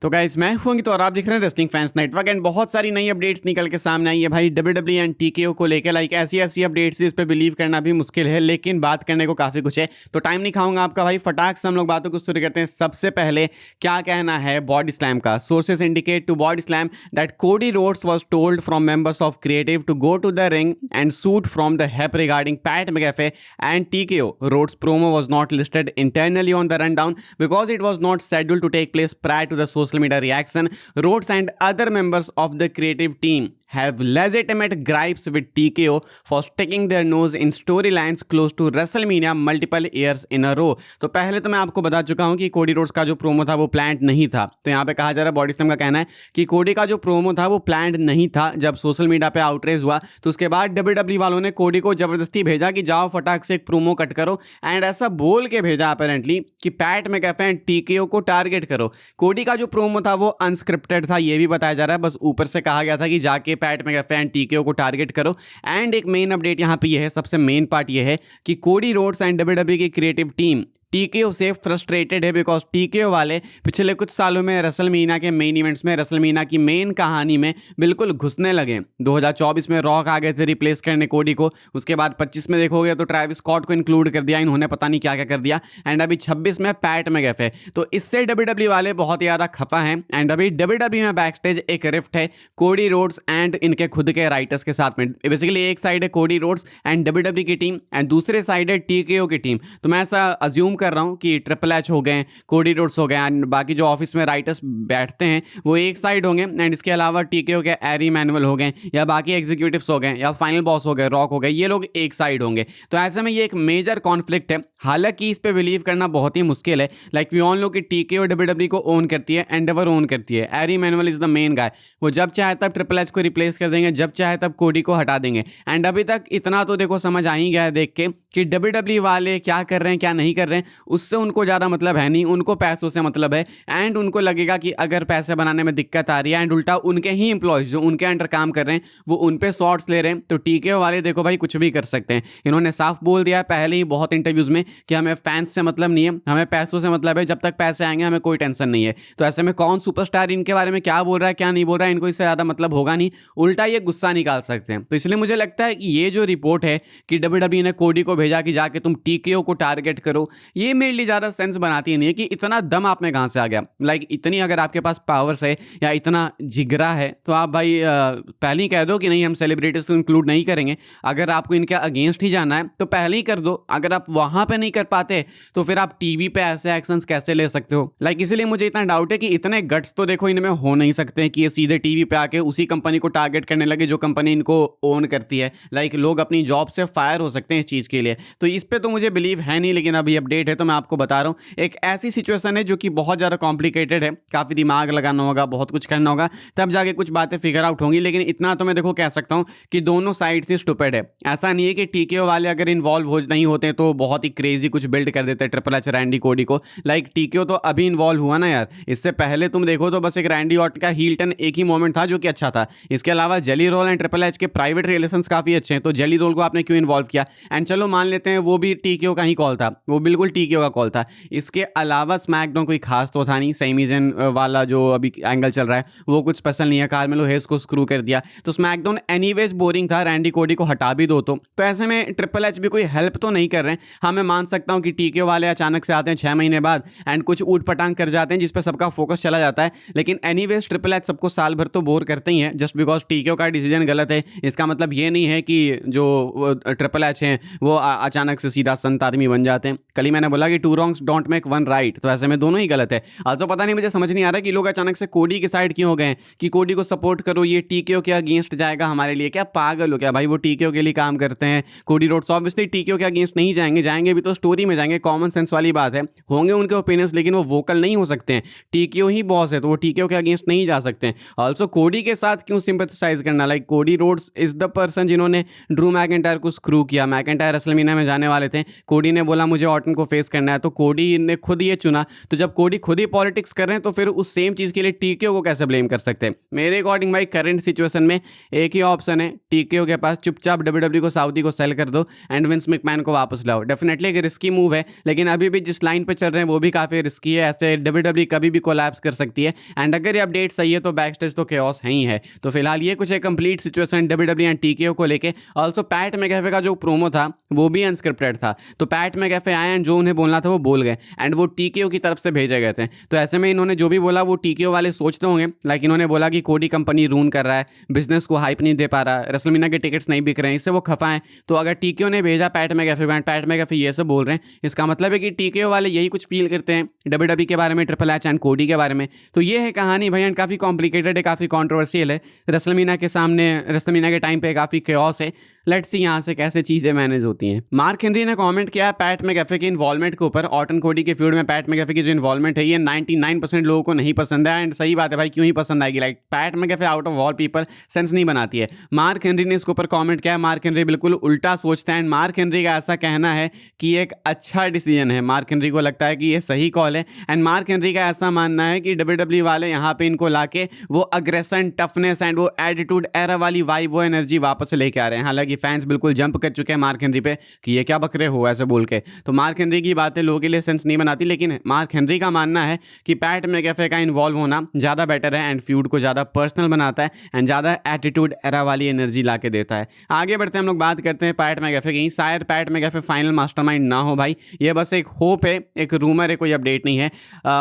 तो गाइस मैं हूं अंकित और आप देख रहे हैं रेसलिंग फैंस नेटवर्क एंड बहुत सारी नई अपडेट्स निकल के सामने आई है भाई डब्ल्यूडब्ल्यूई एंड टीकेओ को लेकर। लाइक ऐसी अपडेट्स इस पे बिलीव करना भी मुश्किल है, लेकिन बात करने को काफी कुछ है। तो टाइम नहीं खाऊंगा आपका भाई, फटाक से हम लोग बातों को शुरू करते हैं। सबसे पहले क्या कहना है बॉडी स्लैम का। Sources indicate to body slam that Cody Rhodes was told from members of creative to go to the ring and shoot from the hip regarding Pat McAfee and TKO. Rhodes promo was not listed internally on the rundown because it was not scheduled to take place prior to the social media reaction. Rhodes and other members of the creative team have legitimate gripes with TKO for sticking their nose in storylines close to WrestleMania multiple years in a row. तो पहले तो मैं आपको बता चुका हूं कि Cody Rhodes का जो प्रोमो था वो प्लान्ड नहीं था। तो यहाँ पे कहा जा रहा है, बॉडी स्लैम का कहना है कि कोडी का जो प्रोमो था वो प्लान्ड नहीं था। जब सोशल मीडिया पे आउटरेज हुआ तो उसके बाद WWE वालों ने कोडी को जबरदस्ती भेजा कि जाओ फटाक से एक प्रोमो कट करो, एंड ऐसा बोल के भेजा अपेरेंटली कि पैट मैकेफे एंड TKO को टारगेट करो। कोडी का जो प्रोमो था वो अनस्क्रिप्टेड था, ये भी बताया जा रहा है। बस ऊपर से कहा गया था कि जाके पैट मैकेफे एंड TKO को टारगेट करो। एंड एक मेन अपडेट यहाँ पे ये है, सबसे मेन पार्ट ये है कि कोडी रोड्स एंड WWE की क्रिएटिव टीम TKO से फ्रस्ट्रेटेड है बिकॉज TKO वाले पिछले कुछ सालों में रेसलमीना के मेन इवेंट्स में, रेसलमीना की मेन कहानी में बिल्कुल घुसने लगे। 2024 में रॉक आ गए थे रिप्लेस करने कोडी को, उसके बाद 25 में देखोगे तो ट्रैविस स्कॉट को इंक्लूड कर दिया इन्होंने, पता नहीं क्या क्या कर दिया, एंड अभी 26 में पैट मैकेफे। तो इससे WWE वाले बहुत ज़्यादा खफा हैं। एंड अभी WWE में बैकस्टेज एक रिफ्ट है कोडी रोड्स एंड इनके खुद के राइटर्स के साथ में। बेसिकली एक साइड है कोडी रोड्स एंड WWE की टीम एंड दूसरे साइड है TKO की टीम। तो मैं ऐसा अज्यूम कर रहा हूं कि ट्रिपल एच हो गए, कोडी रोड्स हो गए एंड बाकी जो ऑफिस में राइटर्स बैठते हैं वो एक साइड होंगे, एंड इसके अलावा TKO के एरी मैनुअल हो गए या बाकी एग्जीक्यूटिव्स हो गए या फाइनल बॉस हो गए, रॉक हो गए, ये लोग एक साइड होंगे। तो ऐसे में ये एक मेजर कॉन्फ्लिक्ट है। हालांकि इस पे बिलीव करना बहुत ही मुश्किल है। लाइक वी ऑल नो कि TKO WWE को ओन करती है, एंडेवर ओन करती है। Ari Emanuel is the main guy, वो जब चाहे तब ट्रिपल एच को रिप्लेस कर देंगे, जब चाहे तब कोडी को हटा देंगे। एंड अभी तक इतना तो देखो समझ आ ही गया है देख के कि WWE वाले क्या कर रहे हैं क्या नहीं कर रहे हैं उससे उनको ज़्यादा मतलब है नहीं, उनको पैसों से मतलब है। एंड उनको लगेगा कि अगर पैसे बनाने में दिक्कत आ रही है एंड उल्टा उनके ही एम्प्लॉयज जो उनके अंडर काम कर रहे हैं वो उन पे शॉर्ट्स ले रहे हैं, तो TKO वाले देखो भाई कुछ भी कर सकते हैं। इन्होंने साफ बोल दिया है पहले ही बहुत इंटरव्यूज में कि हमें फैंस से मतलब नहीं है, हमें पैसों से मतलब है, जब तक पैसे आएंगे हमें कोई टेंशन नहीं है। तो ऐसे में कौन सुपरस्टार इनके बारे में क्या बोल रहा है क्या नहीं बोल रहा है इनको इससे ज़्यादा मतलब होगा नहीं, उल्टा ये गुस्सा निकाल सकते हैं। तो इसलिए मुझे लगता है कि ये जो रिपोर्ट है कि WWE ने कोडी को भेजा कि जाके तुम TKO को टारगेट करो, ये मेरे लिए ज़्यादा सेंस बनाती नहीं है कि इतना दम आप में कहाँ से आ गया। लाइक इतनी अगर आपके पास पावर्स है या इतना जिगरा है तो आप भाई पहले ही कह दो कि नहीं हम सेलिब्रिटीज को इंक्लूड नहीं करेंगे। अगर आपको इनके अगेंस्ट ही जाना है तो पहले ही कर दो। अगर आप वहाँ पे नहीं कर पाते तो फिर आप टीवी पे ऐसे एक्शंस कैसे ले सकते हो। लाइक इसीलिए मुझे इतना डाउट है कि इतने गट्स तो देखो इनमें हो नहीं सकते हैं कि ये सीधे टीवी पे आके उसी कंपनी को टारगेट करने लगे जो कंपनी इनको ओन करती है। लाइक लोग अपनी जॉब से फायर हो सकते हैं इस चीज़ के लिए। तो इस पर तो मुझे बिलीव है नहीं, लेकिन अभी अपडेट है तो मैं आपको बता रहा हूँ। एक ऐसी सिचुएशन है जो कि बहुत ज़्यादा कॉम्प्लिकेटेड है, काफ़ी दिमाग लगाना होगा, बहुत कुछ करना होगा, तब जाके कुछ बातें फिगर आउट होंगी। लेकिन इतना तो मैं देखो कह सकता हूँ कि दोनों साइड से स्टूपिड है। ऐसा नहीं है कि TKO वाले अगर इन्वॉल्व हो नहीं होते तो बहुत ही क्रेजी कुछ बिल्ड कर देते ट्रिपल एच रैंडी कोडी को। लाइक TKO तो अभी इन्वॉल्व हुआ ना यार, इससे पहले तुम देखो तो बस एक रैंडी ऑर्टन का हील टर्न एक ही मोमेंट था जो कि अच्छा था। इसके अलावा jelly roll and triple H के प्राइवेट रिलेशंस काफ़ी अच्छे हैं, तो जेली रोल को आपने क्यों इन्वॉल्व किया। एंड चलो मान लेते हैं वो भी TKO का ही कॉल था, वो बिल्कुल TKO का कॉल था। इसके अलावा स्मैकडाउन कोई खास तो था नहीं, सेमी जेन वाला जो अभी एंगल चल रहा है वो कुछ स्पेशल नहीं है, कार्मेलो हेस को स्क्रू कर दिया, तो स्मैकडाउन एनीवेज बोरिंग था, रैंडी कोडी को हटा भी दो। तो ऐसे में ट्रिपल एच भी कोई हेल्प तो नहीं कर रहे हैं। हाँ मैं मान सकता हूँ कि TKO वाले अचानक से आते हैं 6 महीने बाद एंड कुछ ऊट पटांग कर जाते हैं जिस पर सबका फोकस चला जाता है, लेकिन एनीवेज ट्रिपल एच सबको साल भर तो बोर करते ही हैं। जस्ट बिकॉज TKO का डिसीजन गलत है इसका मतलब ये नहीं है कि जो ट्रिपल एच हैं वो अचानक से सीधा संत आदमी बन जाते हैं। कल ही मैंने बोला कि 2 wrongs डोंट मेक 1 right, तो ऐसे में दोनों ही गलत है। आल्सो पता नहीं मुझे समझ नहीं आ रहा कि लोग अचानक से कोडी के साइड क्यों हो गए कि कोडी को सपोर्ट करो, ये TKO के अगेंस्ट जाएगा हमारे लिए। क्या पागल हो क्या भाई, वो TKO के लिए काम करते हैं। कोडी रोड्स ऑब्वियसली TKO के अगेंस्ट नहीं जाएंगे भी तो स्टोरी में जाएंगे, कॉमन सेंस वाली बात है। होंगे उनके ओपिनियंस लेकिन वो वोकल नहीं हो सकते हैं। TKO ही बॉस है तो वो TKO के अगेंस्ट नहीं जा सकते हैं। ऑल्सो कोडी के साथ क्यों सिंपैथाइज करना। Like Cody Rhodes is the person जिन्होंने ड्रू मैकिंटायर को स्क्रू किया। मैकिंटायर रेसलमेनिया में जाने वाले थे, कोडी ने बोला मुझे ऑर्टन को फेस करना है, तो कोडी ने खुद ये चुना। तो जब कोडी खुद ही पॉलिटिक्स कर रहे हैं तो फिर उस सेम चीज़ के लिए टीकेओ को कैसे ब्लेम कर सकते हैं? मेरे अकॉर्डिंग भाई करंट सिचुएशन में एक ही ऑप्शन है टीकेओ के पास, चुपचाप डब्ल्यूडब्ल्यू को सऊदी को सेल कर दो एंड विंस मैकमैन को वापस लाओ। डेफिनेटली एक रिस्की मूव है, लेकिन अभी भी जिस लाइन पे चल रहे हैं वो भी काफ़ी रिस्की है। ऐसे डब्ल्यूडब्ल्यू कभी भी कोलैप्स कर सकती है एंड अगर ये अपडेट सही है तो बैक स्टेज तो केओस है ही है। तो फिलहाल ये कुछ एक complete situation WW and TKO को लेके। ऑल्सो पैट मैकएफे का जो प्रोमो था वो भी अनस्क्रिप्टेड था, तो पैट मैकएफे आए एंड जो उन्हें बोलना था वो बोल गए एंड वो टीकेओ की तरफ से भेजे गए थे। तो ऐसे में इन्होंने जो भी बोला वो टीकेओ वाले सोचते होंगे, लाइक इन्होंने बोला कि कोडी कंपनी रून कर रहा है, बिजनेस को हाइप नहीं दे पा रहा, रेसलमेनिया के टिकट्स नहीं बिक रहे हैं, इससे वो खफा है। तो अगर टीकेओ ने भेजा पैट मैकएफे को एंड पैट मैकएफे ये सब बोल रहे हैं, इसका मतलब है कि टीकेओ वाले यही कुछ फील करते हैं डब्ल्यूडब्ल्यू के बारे में, ट्रिपल एच एंड कोडी के बारे में। तो ये है कहानी भाई एंड काफ़ी कॉम्प्लिकेटेड है, काफ़ी कॉन्ट्रोवर्शियल है। रेसलमेनिया के सामने, रेसलमेनिया के टाइम पे काफ़ी केओस है। लेट्स सी यहाँ से कैसे चीज़ें मैनेज होती हैं। मार्क हेनरी ने कमेंट किया है पैट मैकएफे के इन्वॉल्वमेंट के ऊपर। ऑर्टन कोडी के फ्यूड में पैट मैकएफे की जो इन्वॉल्वमेंट है ये 99% लोगों को नहीं पसंद है एंड सही बात है भाई, क्यों ही पसंद आएगी? Like Pat McAfee out of all people sense नहीं बनाती है। मार्क हेनरी ने इसके ऊपर कमेंट किया है। मार्क हेनरी बिल्कुल उल्टा सोचता है एंड मार्क हेनरी का ऐसा कहना है कि एक अच्छा डिसीजन है। मार्क हेनरी को लगता है कि ये सही कॉल है एंड मार्क हेनरी का ऐसा मानना है कि डब्ल्यूडब्ल्यू वाले यहाँ पे इनको लाके वो अग्रेशन, टफनेस एंड वो एटीट्यूड एरा वाली वाइब, वो एनर्जी वापस लेके आ रहे हैं। हालांकि फैंस बिल्कुल जंप कर चुके हैं मार्क हेनरी पे कि ये क्या बकरे हो ऐसे बोल के। तो मार्क हेनरी की बातें लोगों के लिए सेंस नहीं बनाती, लेकिन मार्क हेनरी का मानना है कि पैट मैकएफे का इन्वॉल्व होना ज़्यादा बेटर है एंड फ्यूड को ज़्यादा पर्सनल बनाता है एंड ज़्यादा एटीट्यूड एरा वाली एनर्जी ला के देता है। आगे बढ़ते हैं, हम लोग बात करते हैं पैट मैकएफे की। शायद पैट मैकएफे फाइनल मास्टरमाइंड ना हो भाई, ये बस एक होप है, एक रूमर है, कोई अपडेट नहीं है।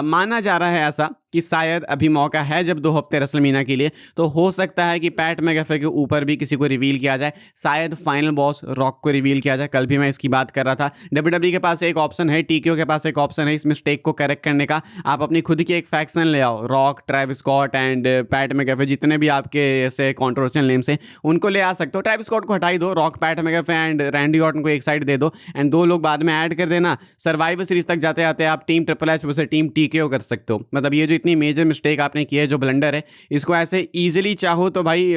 माना जा रहा है ऐसा कि शायद अभी मौका है जब 2 हफ्ते रेसलमेनिया के लिए, तो हो सकता है कि पैट मैकएफे के ऊपर भी किसी को रिवील किया जाए। शायद फाइनल बॉस रॉक को रिवील किया जाए। कल भी मैं इसकी बात कर रहा था। डब्ल्यूडब्ल्यू के पास एक ऑप्शन है, टीकेओ के पास एक ऑप्शन है इस मिस्टेक को करेक्ट करने का। आप अपनी खुद की एक फैक्शन ले आओ, Rock, Travis Scott and Pat McAfee, जितने भी आपके ऐसे कॉन्ट्रोवर्शियल नेम्स हैं उनको ले आ सकते हो। ट्रेविस स्कॉट को हटाई दो, Rock, Pat McAfee and Randy Orton को एक साइड दे दो एंड 2 लोग बाद में ऐड कर देना। सर्वाइवर सीरीज तक जाते जाते आप team triple H versus team TKO कर सकते हो। मतलब ये जो इतनी मेजर मिस्टेक आपने किया है, जो ब्लंडर है, इसको ऐसे इजीली चाहो तो भाई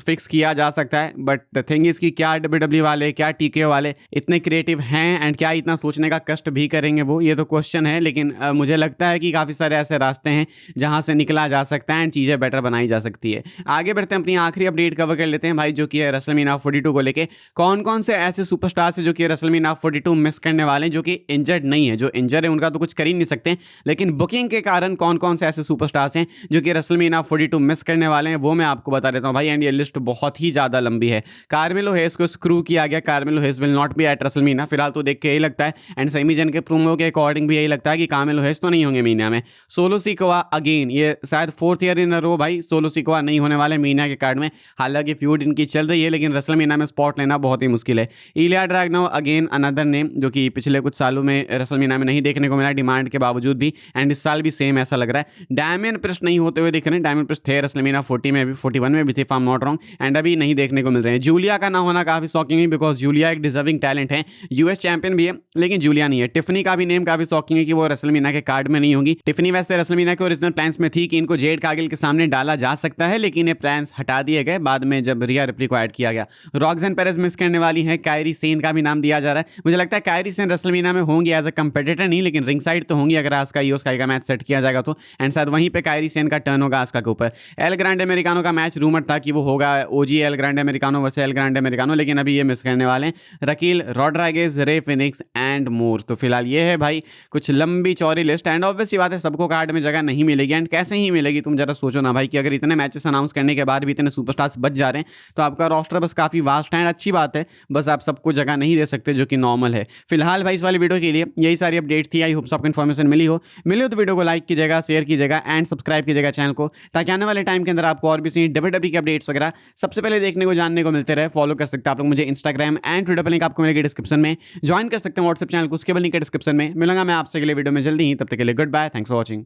फिक्स किया जा सकता है। बट द थिंग इज कि क्या डब्ल्यूडब्ल्यू वाले, क्या टीकेओ वाले इतने क्रिएटिव हैं एंड क्या इतना सोचने का कष्ट भी करेंगे वो, ये तो क्वेश्चन है। लेकिन मुझे लगता है कि काफ़ी सारे ऐसे रास्ते हैं जहां से निकला जा सकता है एंड चीज़ें बेटर बनाई जा सकती है। आगे बढ़ते हैं, अपनी आखिरी अपडेट कवर कर लेते हैं भाई, जो कि है रेसलमेनिया 42 को लेके। कौन कौन से ऐसे सुपरस्टार्स हैं जो कि रेसलमेनिया 42 मिस करने वाले हैं, जो कि इंजर्ड नहीं है? जो इंजर्ड है उनका तो कुछ कर ही नहीं सकते, लेकिन बुकिंग के कारण कौन कौन से ऐसे सुपरस्टार्स हैं जो कि रेसलमेनिया 42 मिस करने वाले हैं, वो मैं आपको बता देता हूं भाई। एंड ये लिस्ट बहुत ही ज़्यादा लंबी है। कार्मेलो हेस को स्क्रू किया गया, Carmelo Hayes will not be at WrestleMania. फिलहाल तो देख के यही लगता है एंड सैमी जन के प्रोमो के अकॉर्डिंग भी यही लगता है कि कार्मेलो हेस तो नहीं होंगे मीनिया में। सोलो सिकोआ अगेन, ये शायद 4th ईयर इन अ रो भाई सोलो सिकोआ नहीं होने वाले मीनिया के कार्ड में। हालांकि फ्यूड इनकी चल रही है, लेकिन रेसलमेनिया में स्पॉट लेना बहुत ही मुश्किल है। इलिया ड्रैगनोव अगेन अनदर नेम जो कि पिछले कुछ सालों में रेसलमेनिया में नहीं देखने को मिला डिमांड के बावजूद भी, एंड इस साल भी सेम ऐसा लग रहा है। डैमियन प्रिस्ट नहीं होते हुए दिख रहे हैं। डैमियन प्रिस्ट थे रेसलमेनिया 40 में भी, 41 में भी थे, फार्म नॉट रॉन्ग, एंड अभी नहीं देखने को मिल रहे हैं। जूलिया का ना होना काफी शॉकिंग है, बिकॉज जूलिया एक डिजर्विंग टैलेंट है, यूएस चैंपियन भी है, लेकिन जूलिया नहीं है। टिफनी का भी नेम काफी शॉकिंग है कि वो रेसलमेनिया के कार्ड में नहीं होगी। टिफनी वैसे रेसलमेनिया के ओरिजिनल प्लान्स में थी कि इनको जेड कार्गिल के सामने डाला जा सकता है, लेकिन ये प्लान्स हटा दिए गए बाद में जब रिया रिप्ली को ऐड किया गया। रॉक्सैन पेरेज मिस करने वाली है। कायरी सेन का भी नाम दिया जा रहा है। मुझे लगता है कायरी सेन रेसलमेनिया में होंगी एज अ कंपेटिटर नहीं, लेकिन रिंग साइड तो होंगी अगर आस्का ईओ स्काई का मैच सेट किया जाएगा तो, एंड शायद वहीं पे कायरी सेन का टर्न होगा आस्का के ऊपर। एल ग्रांडे अमेरिकानो का मैच रूमर था कि वो होगा OG El Grande Americano versus El Grande Americano, लेकिन अभी ये मिस करने वाले हैं। Raquel Rodriguez, Rey Fenix and more. तो फिलहाल ये है भाई कुछ लंबी चौड़ी लिस्ट, एंड ऑब्वियसली बात है सबको कार्ड में जगह नहीं मिलेगी। एंड कैसे ही मिलेगी, तुम जरा सोचो ना भाई कि अगर इतने मैचेस अनाउंस करने के बाद भी इतने सुपरस्टार्स बच जा रहे हैं तो आपका रोस्टर बस काफी वास्ट है। अच्छी बात है, बस आप सबको जगह नहीं दे सकते, जो कि नॉर्मल है। फिलहाल भाई इस वाली वीडियो के लिए यही सारी अपडेट थी। आई होप आपको इन्फॉर्मेशन मिली हो तो वीडियो को लाइक कीजिएगा, शेयर कीजिएगा एंड सब्सक्राइब कीजिएगा चैनल को, ताकि आने वाले टाइम के अंदर आपको और भी सी डब्ल्यूडब्ल्यू की अपडेट्स वगैरह सबसे पहले देखने को, जानने को मिलते रहे। फॉलो कर सकते हैं आप लोग मुझे इंस्टाग्राम एंड ट्विटर पर, लिंक आपको मिलेगी डिस्क्रिप्शन में। ज्वाइन कर सकते हैं व्हाट्सएप चैनल को, उसके भी लिंक है डिस्क्रिप्शन में। मिलूंगा मैं आपसे अगले वीडियो में जल्दी ही, तब तक के लिए goodbye, thanks for watching.